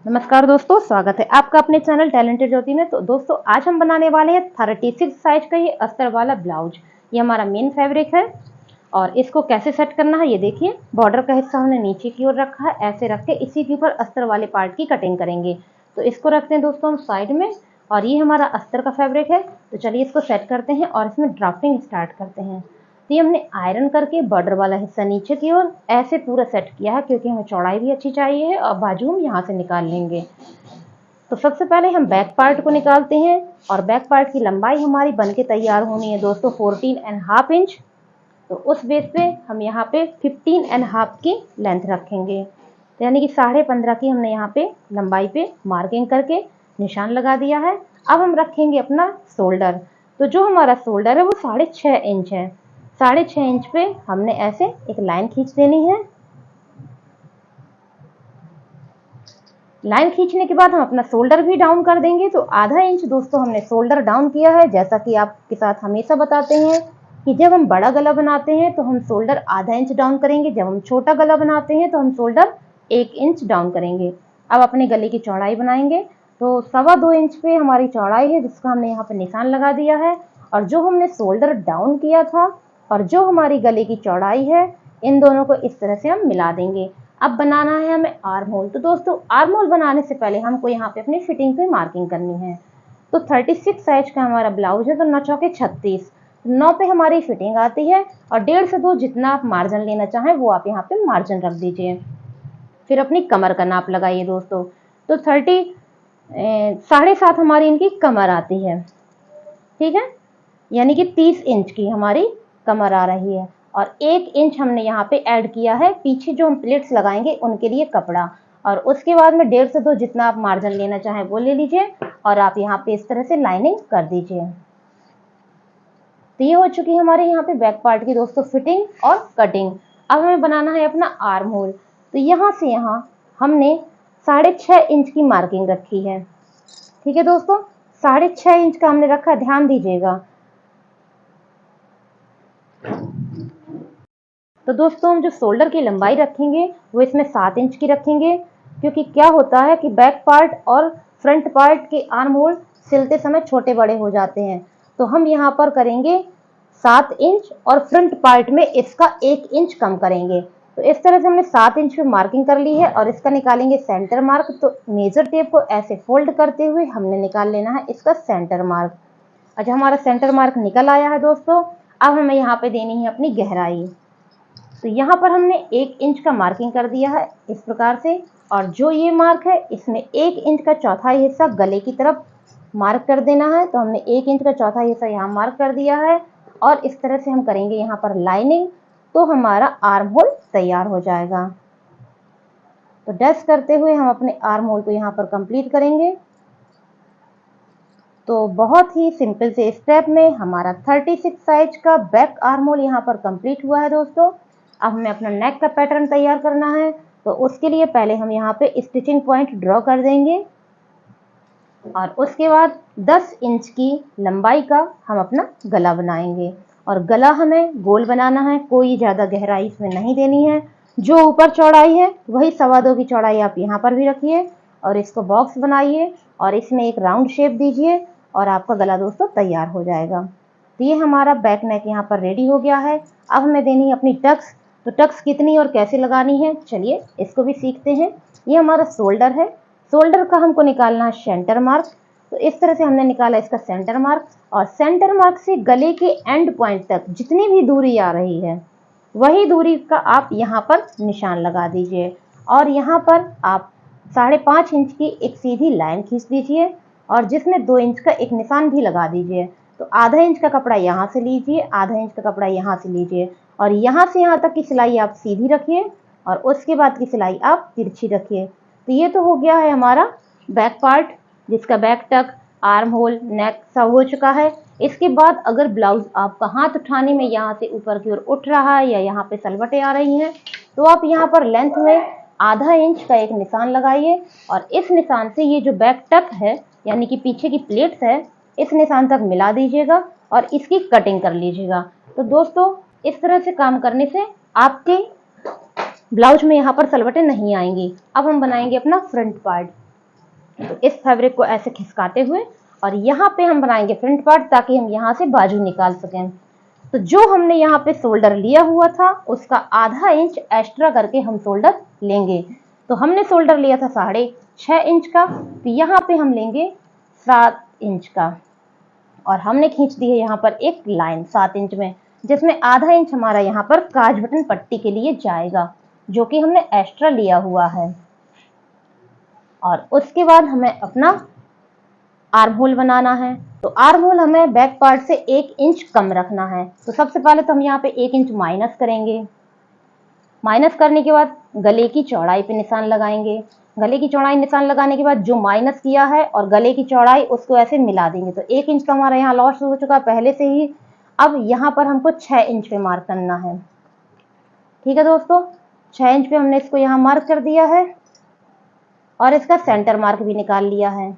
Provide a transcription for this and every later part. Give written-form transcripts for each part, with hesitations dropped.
नमस्कार दोस्तों, स्वागत है आपका अपने चैनल टैलेंटेड ज्योति में। तो दोस्तों आज हम बनाने वाले हैं 36 साइज का ये अस्तर वाला ब्लाउज। ये हमारा मेन फैब्रिक है और इसको कैसे सेट करना है ये देखिए। बॉर्डर का हिस्सा हमने नीचे की ओर रखा है, ऐसे रख के इसी के ऊपर अस्तर वाले पार्ट की कटिंग करेंगे। तो इसको रखते हैं दोस्तों हम साइड में, और ये हमारा अस्तर का फैब्रिक है। तो चलिए इसको सेट करते हैं और इसमें ड्राफ्टिंग स्टार्ट करते हैं। तो ये हमने आयरन करके बॉर्डर वाला हिस्सा नीचे की ओर ऐसे पूरा सेट किया है, क्योंकि हमें चौड़ाई भी अच्छी चाहिए है और बाजू हम यहाँ से निकाल लेंगे। तो सबसे पहले हम बैक पार्ट को निकालते हैं, और बैक पार्ट की लंबाई हमारी बनके तैयार होनी है दोस्तों 14.5 इंच। तो उस बेस पे हम यहाँ पे 15.5 की लेंथ रखेंगे। तो यानी कि 15.5 की हमने यहाँ पे लंबाई पे मार्किंग करके निशान लगा दिया है। अब हम रखेंगे अपना शोल्डर। तो जो हमारा शोल्डर है वो 6.5 इंच है। 6.5 इंच पे हमने ऐसे एक लाइन खींच देनी है। लाइन खींचने के बाद हम अपना शोल्डर भी डाउन कर देंगे। तो आधा इंच दोस्तों हमने शोल्डर डाउन किया है। जैसा कि आपके साथ हमेशा बताते हैं कि जब हम बड़ा गला बनाते हैं तो हम शोल्डर आधा इंच डाउन करेंगे, जब हम छोटा गला बनाते हैं तो हम शोल्डर 1 इंच डाउन करेंगे। अब अपने गले की चौड़ाई बनाएंगे। तो 2.25 इंच पे हमारी चौड़ाई है, जिसका हमने यहाँ पे निशान लगा दिया है। और जो हमने शोल्डर डाउन किया था और जो हमारी गले की चौड़ाई है, इन दोनों को इस तरह से हम मिला देंगे। अब बनाना है हमें आर्म होल। तो दोस्तों आर्म होल बनाने से पहले हमको यहाँ पे अपनी फिटिंग पे मार्किंग करनी है। तो 36 साइज का हमारा ब्लाउज है, तो 9 चौके 36, 9 पे हमारी फिटिंग आती है। और 1.5 से 2 जितना आप मार्जिन लेना चाहें वो आप यहाँ पे मार्जिन रख दीजिए। फिर अपनी कमर का नाप लगाइए दोस्तों। तो 7.5 हमारी इनकी कमर आती है, ठीक है। यानी कि 30 इंच की हमारी कमर आ रही है। और 1 इंच हमने यहाँ पे ऐड किया है पीछे जो हम प्लेट्स लगाएंगे उनके लिए कपड़ा। और उसके बाद में 1.5 से 2 जितना आप मार्जिन लेना चाहें वो ले लीजिए, और आप यहाँ पे इस तरह से लाइनिंग कर दीजिए। तो ये हो चुकी है हमारे यहाँ पे बैक पार्ट की दोस्तों फिटिंग और कटिंग। अब हमें बनाना है अपना आर्म होल। तो यहाँ से यहाँ हमने 6.5 इंच की मार्किंग रखी है, ठीक है दोस्तों। 6.5 इंच का हमने रखा, ध्यान दीजिएगा। तो दोस्तों हम जो शोल्डर की लंबाई रखेंगे वो इसमें 7 इंच की रखेंगे, क्योंकि क्या होता है कि बैक पार्ट और फ्रंट पार्ट के आर्म होल सिलते समय छोटे बड़े हो जाते हैं। तो हम यहाँ पर करेंगे 7 इंच और फ्रंट पार्ट में इसका 1 इंच कम करेंगे। तो इस तरह से हमने 7 इंच पे मार्किंग कर ली है, और इसका निकालेंगे सेंटर मार्क। तो मेजर टेप को ऐसे फोल्ड करते हुए हमने निकाल लेना है इसका सेंटर मार्क। अच्छा, हमारा सेंटर मार्क निकल आया है दोस्तों। अब हमें यहाँ पे देनी है अपनी गहराई। तो यहाँ पर हमने 1 इंच का मार्किंग कर दिया है इस प्रकार से। और जो ये मार्क है इसमें 1 इंच का चौथाई हिस्सा गले की तरफ मार्क कर देना है। तो हमने 1 इंच का चौथाई हिस्सा यहाँ मार्क कर दिया है, और इस तरह से हम करेंगे यहाँ पर लाइनिंग। तो हमारा आर्म होल तैयार हो जाएगा। तो डैश करते हुए हम अपने आर्म होल को यहाँ पर कंप्लीट करेंगे। तो बहुत ही सिंपल से स्टेप में हमारा 36 साइज का बैक आर्म होल यहाँ पर कंप्लीट हुआ है दोस्तों। अब हमें अपना नेक का पैटर्न तैयार करना है। तो उसके लिए पहले हम यहाँ पे स्टिचिंग पॉइंट ड्रॉ कर देंगे, और उसके बाद 10 इंच की लंबाई का हम अपना गला बनाएंगे। और गला हमें गोल बनाना है, कोई ज़्यादा गहराई इसमें नहीं देनी है। जो ऊपर चौड़ाई है वही 2.25 की चौड़ाई आप यहाँ पर भी रखिए, और इसको बॉक्स बनाइए और इसमें एक राउंड शेप दीजिए, और आपका गला दोस्तों तैयार हो जाएगा। तो ये हमारा बैक नेक यहाँ पर रेडी हो गया है। अब हमें देनी है अपनी टक्स। तो टक्स कितनी और कैसे लगानी है चलिए इसको भी सीखते हैं। ये हमारा शोल्डर है, शोल्डर का हमको निकालना है सेंटर मार्क। तो इस तरह से हमने निकाला इसका सेंटर मार्क, और सेंटर मार्क से गले के एंड पॉइंट तक जितनी भी दूरी आ रही है वही दूरी का आप यहाँ पर निशान लगा दीजिए। और यहाँ पर आप 5.5 इंच की एक सीधी लाइन खींच दीजिए, और जिसमें 2 इंच का एक निशान भी लगा दीजिए। तो आधा इंच का कपड़ा यहाँ से लीजिए, आधा इंच का कपड़ा यहाँ से लीजिए, और यहाँ से यहाँ तक की सिलाई आप सीधी रखिए, और उसके बाद की सिलाई आप तिरछी रखिए। तो ये तो हो गया है हमारा बैक पार्ट, जिसका बैक टक, आर्म होल, नेक सब हो चुका है। इसके बाद अगर ब्लाउज आपका हाथ उठाने में यहाँ से ऊपर की ओर उठ रहा है या यहाँ पे सलवटें आ रही हैं, तो आप यहाँ पर लेंथ में आधा इंच का एक निशान लगाइए, और इस निशान से ये जो बैक टक है यानी कि पीछे की प्लेट्स है, इस निशान तक मिला दीजिएगा और इसकी कटिंग कर लीजिएगा। तो दोस्तों इस तरह से काम करने से आपके ब्लाउज में यहाँ पर सलवटें नहीं आएंगी। अब हम बनाएंगे अपना फ्रंट पार्ट। तो इस फैब्रिक को ऐसे खिसकाते हुए और यहाँ पे हम बनाएंगे फ्रंट पार्ट ताकि हम यहाँ से बाजू निकाल सकें। तो जो हमने यहाँ पे शोल्डर लिया हुआ था उसका आधा इंच एक्स्ट्रा करके हम शोल्डर लेंगे। तो हमने शोल्डर लिया था 6.5 इंच का, तो यहाँ पे हम लेंगे 7 इंच का और हमने खींच दी है यहाँ पर एक लाइन 7 इंच में, जिसमें आधा इंच हमारा यहाँ पर काज बटन पट्टी के लिए जाएगा जो कि हमने एक्स्ट्रा लिया हुआ है। और उसके बाद हमें अपना आर्म होल बनाना है। तो आर्म होल हमें बैक पार्ट से 1 इंच कम रखना है। तो सबसे पहले तो हम यहाँ पे 1 इंच माइनस करेंगे। माइनस करने के बाद गले की चौड़ाई पे निशान लगाएंगे। गले की चौड़ाई निशान लगाने के बाद जो माइनस किया है और गले की चौड़ाई उसको ऐसे मिला देंगे। तो 1 इंच का हमारा यहाँ लॉस हो चुका पहले से ही। अब यहाँ पर हमको 6 इंच पे मार्क करना है। ठीक है दोस्तों, 6 इंच पे हमने इसको यहाँ मार्क कर दिया है और इसका सेंटर मार्क भी निकाल लिया है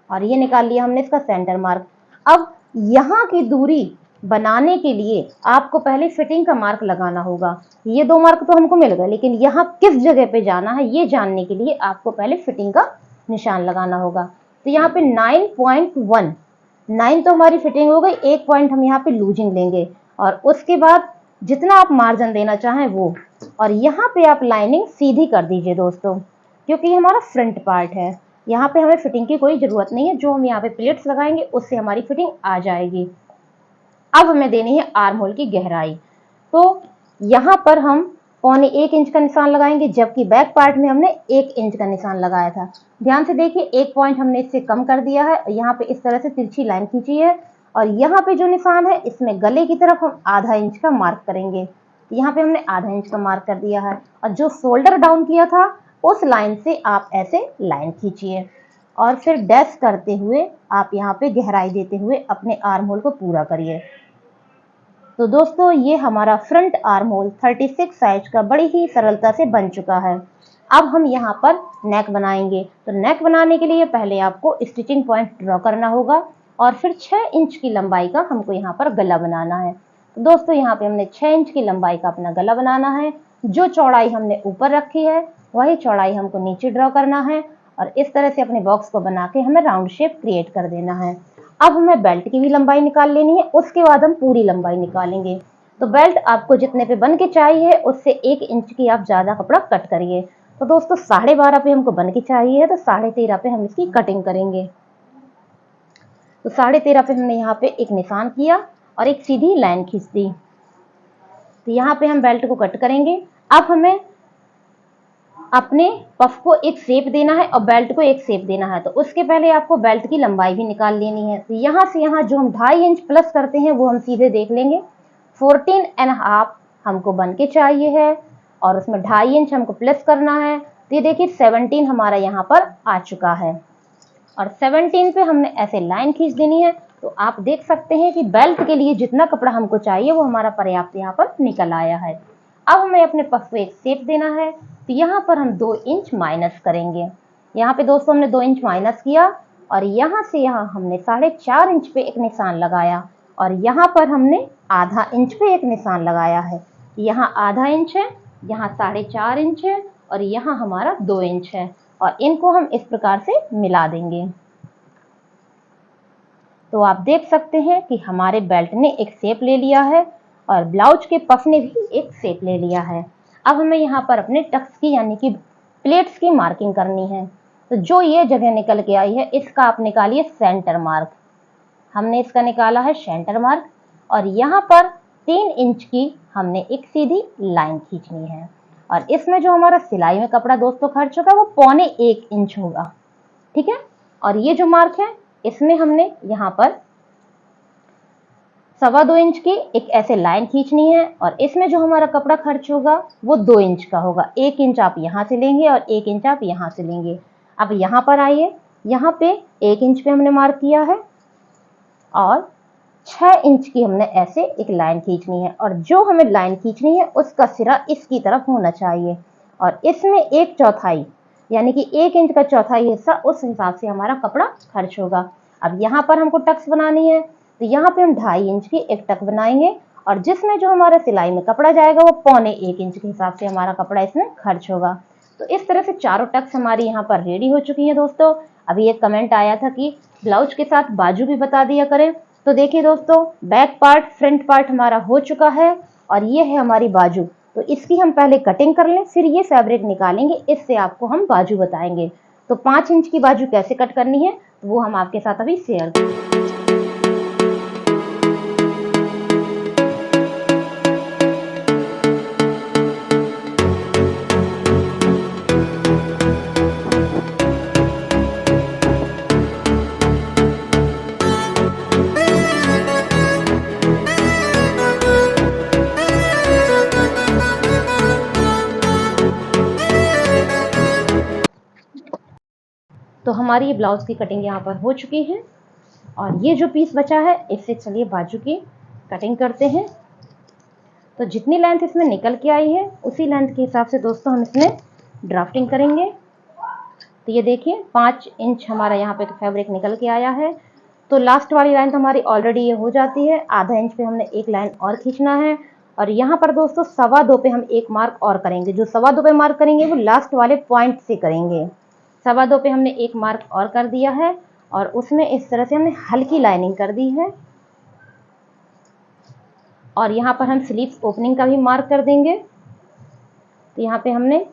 और ये निकाल लिया हमने इसका सेंटर मार्क। अब यहाँ की दूरी बनाने के लिए आपको पहले फिटिंग का मार्क लगाना होगा। ये 2 मार्क तो हमको मिल गए, लेकिन यहाँ किस जगह पे जाना है ये जानने के लिए आपको पहले फिटिंग का निशान लगाना होगा। तो यहाँ पे 9.1 9 तो हमारी फिटिंग हो गई। 1 पॉइंट हम यहाँ पे लूजिंग लेंगे और उसके बाद जितना आप मार्जिन देना चाहें वो, और यहाँ पे आप लाइनिंग सीधी कर दीजिए दोस्तों, क्योंकि ये हमारा फ्रंट पार्ट है। यहाँ पे हमें फिटिंग की कोई जरूरत नहीं है। जो हम यहाँ पे प्लेट्स लगाएंगे उससे हमारी फिटिंग आ जाएगी। अब हमें देनी है आर्म होल की गहराई। तो यहाँ पर हम 1.25 इंच का निशान लगाएंगे, जबकि बैक पार्ट में हमने 1 इंच का निशान लगाया था। ध्यान से देखिए, 1 पॉइंट हमने इससे कम कर दिया है। यहाँ पे इस तरह से तिरछी लाइन खींची है और यहाँ पे जो निशान है इसमें गले की तरफ हम आधा इंच का मार्क करेंगे। यहाँ पे हमने आधा इंच का मार्क कर दिया है और जो शोल्डर डाउन किया था उस लाइन से आप ऐसे लाइन खींचिए और फिर डैश करते हुए आप यहाँ पे गहराई देते हुए अपने आर्म होल को पूरा करिए। तो दोस्तों, ये हमारा फ्रंट आर्म होल 36 साइज का बड़ी ही सरलता से बन चुका है। अब हम यहाँ पर नेक बनाएंगे। तो नेक बनाने के लिए पहले आपको स्टिचिंग पॉइंट ड्रॉ करना होगा और फिर 6 इंच की लंबाई का हमको यहाँ पर गला बनाना है। तो दोस्तों, यहाँ पे हमने 6 इंच की लंबाई का अपना गला बनाना है। जो चौड़ाई हमने ऊपर रखी है वही चौड़ाई हमको नीचे ड्रॉ करना है और इस तरह से अपने बॉक्स को बना के हमें राउंड शेप क्रिएट कर देना है। अब हमें बेल्ट की भी लंबाई निकाल लेनी है, उसके बाद हम पूरी लंबाई निकालेंगे। तो बेल्ट आपको जितने पे बन के चाहिए उससे 1 इंच की आप ज्यादा कपड़ा कट करिए। तो दोस्तों, 12.5 पे हमको बन के चाहिए, तो 13.5 पे हम इसकी कटिंग करेंगे। तो 13.5 पे हमने यहाँ पे एक निशान किया और एक सीधी लाइन खींच दी। तो यहाँ पे हम बेल्ट को कट करेंगे। अब हमें अपने पफ को एक शेप देना है और बेल्ट को एक शेप देना है। तो उसके पहले आपको बेल्ट की लंबाई भी निकाल लेनी है। तो यहाँ से यहाँ जो हम 2.5 इंच प्लस करते हैं वो हम सीधे देख लेंगे। 14.5 हमको बन के चाहिए है और उसमें 2.5 इंच हमको प्लस करना है। तो ये देखिए 17 हमारा यहाँ पर आ चुका है और 17 पे हमने ऐसे लाइन खींच देनी है। तो आप देख सकते हैं कि बेल्ट के लिए जितना कपड़ा हमको चाहिए वो हमारा पर्याप्त यहाँ पर निकल आया है। अब हमें अपने पफ को एक शेप देना है। तो यहाँ पर हम 2 इंच माइनस करेंगे। यहाँ पे दोस्तों हमने 2 इंच माइनस किया और यहाँ से यहाँ हमने 4.5 इंच पे एक निशान लगाया और यहाँ पर हमने आधा इंच पे एक निशान लगाया है। यहाँ आधा इंच है, यहाँ 4.5 इंच है और यहाँ हमारा 2 इंच है और इनको हम इस प्रकार से मिला देंगे। तो आप देख सकते हैं कि हमारे बेल्ट ने एक शेप ले लिया है और ब्लाउज के पफ ने भी एक शेप ले लिया है। अब हमें यहाँ पर अपने टक्स की यानी कि प्लेट्स की मार्किंग करनी है। तो जो ये जगह निकल के आई है इसका आप निकालिए सेंटर मार्क। हमने इसका निकाला है सेंटर मार्क और यहाँ पर 3 इंच की हमने एक सीधी लाइन खींचनी है और इसमें जो हमारा सिलाई में कपड़ा दोस्तों खर्च होगा वो 1.25 इंच होगा। ठीक है, और ये जो मार्क है इसमें हमने यहाँ पर 2.25 इंच की एक ऐसे लाइन खींचनी है और इसमें जो हमारा कपड़ा खर्च होगा वो 2 इंच का होगा। 1 इंच आप यहाँ से लेंगे और 1 इंच आप यहाँ से लेंगे। अब यहाँ पर आइए, यहाँ पे 1 इंच पे हमने मार्क किया है और 6 इंच की हमने ऐसे एक लाइन खींचनी है और जो हमें लाइन खींचनी है उसका सिरा इसकी तरफ होना चाहिए और इसमें 1/4 यानी कि 1 इंच का चौथाई हिस्सा उस हिसाब से हमारा कपड़ा खर्च होगा। अब यहाँ पर हमको टक्स बनानी है। तो यहाँ पे हम 2.5 इंच की एक टक बनाएंगे और जिसमें जो हमारा सिलाई में कपड़ा जाएगा वो 1.25 इंच के हिसाब से हमारा कपड़ा इसमें खर्च होगा। तो इस तरह से चारों टक्स हमारी यहाँ पर रेडी हो चुकी हैं दोस्तों। अभी एक कमेंट आया था कि ब्लाउज के साथ बाजू भी बता दिया करें, तो देखिए दोस्तों, बैक पार्ट फ्रंट पार्ट हमारा हो चुका है और ये है हमारी बाजू। तो इसकी हम पहले कटिंग कर लें, फिर ये फैब्रिक निकालेंगे, इससे आपको हम बाजू बताएंगे। तो 5 इंच की बाजू कैसे कट करनी है तो वो हम आपके साथ अभी शेयर करेंगे। तो हमारी ये ब्लाउज की कटिंग यहाँ पर हो चुकी है और ये जो पीस बचा है इससे चलिए बाजू की कटिंग करते हैं। तो जितनी लेंथ इसमें निकल के आई है उसी लेंथ के हिसाब से दोस्तों हम इसमें ड्राफ्टिंग करेंगे। तो ये देखिए 5 इंच हमारा यहाँ पे तो फैब्रिक निकल के आया है। तो लास्ट वाली लाइन तो हमारी ऑलरेडी ये हो जाती है, आधा इंच पे हमने एक लाइन और खींचना है और यहाँ पर दोस्तों 2.25 पे हम एक मार्क और करेंगे। जो 2.25 पे मार्क करेंगे वो लास्ट वाले पॉइंट से करेंगे। 2.25 पे हमने एक मार्क और कर दिया है और उसमें इस तरह से हमने हल्की लाइनिंग कर दी है और यहाँ पर हम स्लीव्स ओपनिंग का भी मार्क कर देंगे। तो यहाँ पे हमने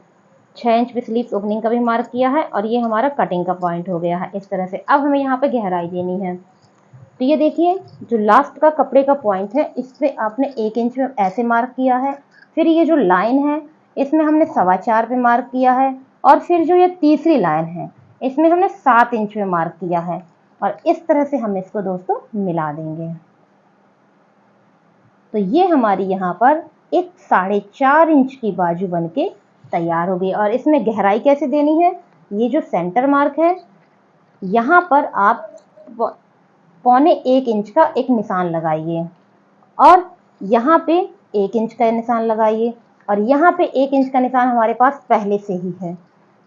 6 इंच पे स्लीव्स ओपनिंग का भी मार्क किया है और ये हमारा कटिंग का पॉइंट हो गया है इस तरह से। अब हमें यहाँ पे गहराई देनी है। तो ये देखिए जो लास्ट का कपड़े का पॉइंट है इस पे आपने 1 इंच में ऐसे मार्क किया है, फिर ये जो लाइन है इसमें हमने 4.25 पे मार्क किया है और फिर जो ये तीसरी लाइन है इसमें हमने 7 इंच में मार्क किया है और इस तरह से हम इसको दोस्तों मिला देंगे। तो ये हमारी यहाँ पर एक 4.5 इंच की बाजू बनके तैयार हो गई। और इसमें गहराई कैसे देनी है, ये जो सेंटर मार्क है यहाँ पर आप 1.25 इंच का एक निशान लगाइए और यहाँ पे 1 इंच का निशान लगाइए और यहाँ पे 1 इंच का निशान हमारे पास पहले से ही है।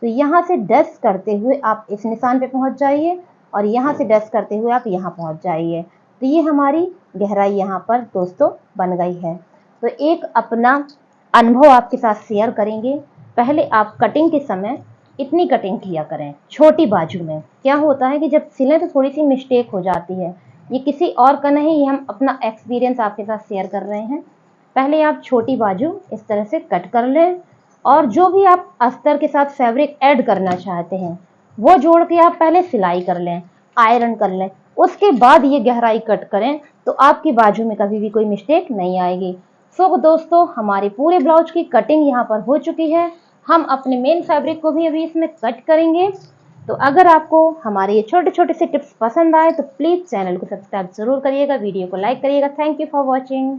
तो यहाँ से डस्ट करते हुए आप इस निशान पे पहुँच जाइए और यहाँ से डस्ट करते हुए आप यहाँ पहुँच जाइए। तो ये हमारी गहराई यहाँ पर दोस्तों बन गई है। तो एक अपना अनुभव आपके साथ शेयर करेंगे। पहले आप कटिंग के समय इतनी कटिंग किया करें छोटी बाजू में। क्या होता है कि जब सिलें तो थोड़ी सी मिस्टेक हो जाती है। ये किसी और का नहीं, ये हम अपना एक्सपीरियंस आपके साथ शेयर कर रहे हैं। पहले आप छोटी बाजू इस तरह से कट कर लें और जो भी आप अस्तर के साथ फैब्रिक ऐड करना चाहते हैं वो जोड़ के आप पहले सिलाई कर लें, आयरन कर लें, उसके बाद ये गहराई कट करें तो आपकी बाजू में कभी भी कोई मिस्टेक नहीं आएगी। सो दोस्तों हमारे पूरे ब्लाउज की कटिंग यहाँ पर हो चुकी है। हम अपने मेन फैब्रिक को भी अभी इसमें कट करेंगे। तो अगर आपको हमारे ये छोटे छोटे से टिप्स पसंद आए तो प्लीज़ चैनल को सब्सक्राइब जरूर करिएगा, वीडियो को लाइक करिएगा। Thank you for watching.